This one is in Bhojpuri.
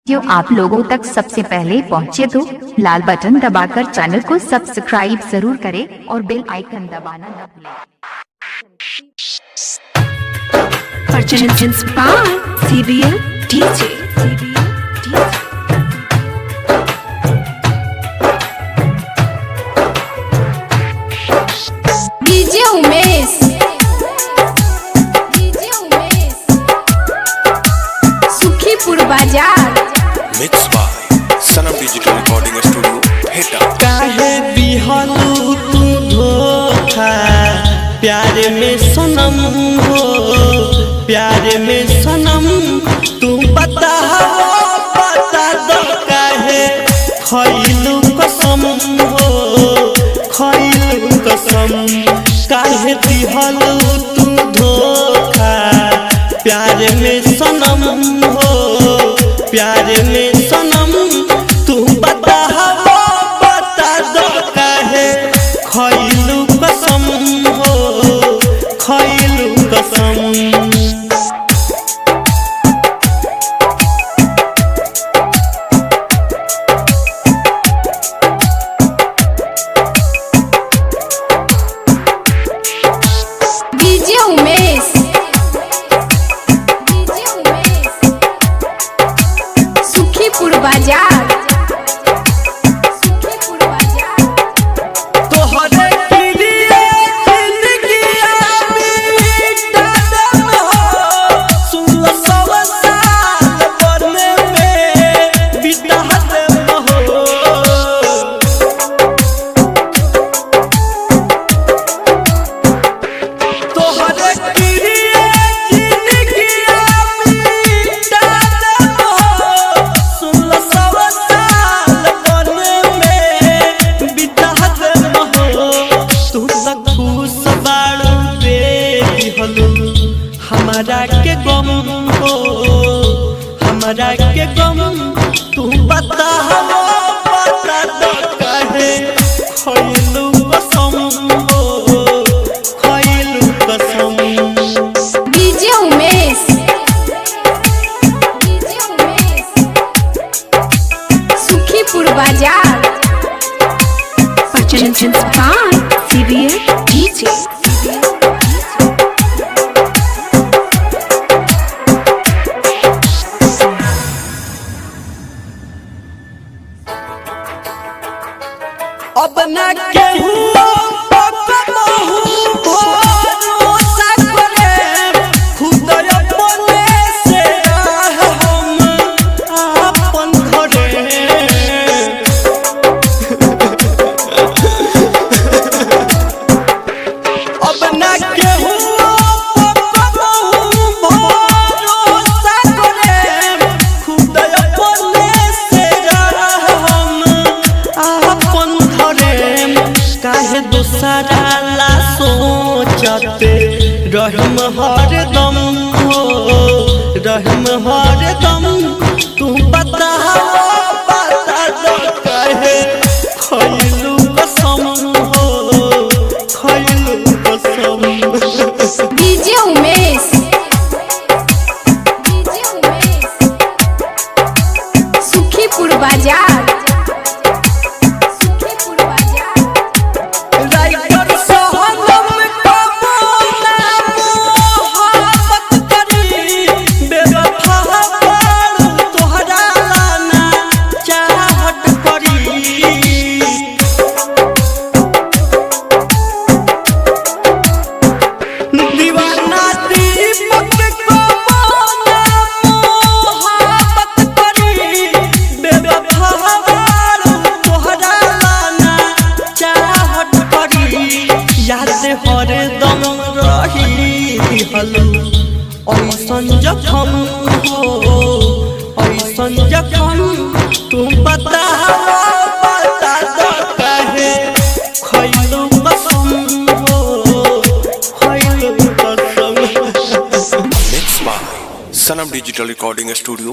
जो आप लोगों तक सबसे पहले पहुंचे तो लाल बटन दबाकर चैनल को सब्सक्राइब जरूर करें और बेल आइकन दबाना न भूलें। Purchased by CBL DJ. DJ Umesh Sukhipur बाजार। Mixed by Sanam Digital Recording Studio, Heta। काहे दिहलू तू धोखा प्यार में सनम हो, प्यार में सनम तू बता दो काहे खइलू कसम हो, खइलू कसम काहे दिहलू तू धोखा प्यार में सनम हो, प्यार में सनम तू बता दो काहे खइलू कसम हो, खइलू कसम। DJ उमेश सुखीपुर बाजार। तोहरे किरिए जिंदगिया मिटा देम हो, 16 साल पढ़ने में बिता देम हो। तोहरे किरिए जिंदगिया मिटा देम हो, 16 साल पढ़ने में बिता देम हो। तू त खुश बाड़ू बेहलू हमारा के गम हो, हमारा के गम तू बता दो काहे खइलू कसम हो, खइलू कसम। DJ उमेश सुखीपुर बाजार। Purchased by CBL DJ. अब ना केहू पकड़हु भरोसा करे, खुद अपने से हम आपन घरे। अब ना केहू पकड़हु भरोसा करे, खुद अपने से हम आपन घरे। काहे दूसरा ला सोचते रहम हरदम हो, रहम हरदम तू बता दो काहे खइलू कसम हो, खइलू कसम। DJ उमेश सुखीपुर बाजार। राइटर सोहनम कबो ना मोहब्बत करी, बेवफा बारू तोहरा लाना चाहत करी। दीवाना दीपक कबो ना मोहब्बत करी, बेवफा बारू तोहरा लाना चाहत करी। याद हरदम रही हलू ऐसन जखम हो, ऐसन जखम तू बता दो काहे खइलू कसम हो, खइलू कसम। Mixed by Sanam Digital Recording Studio,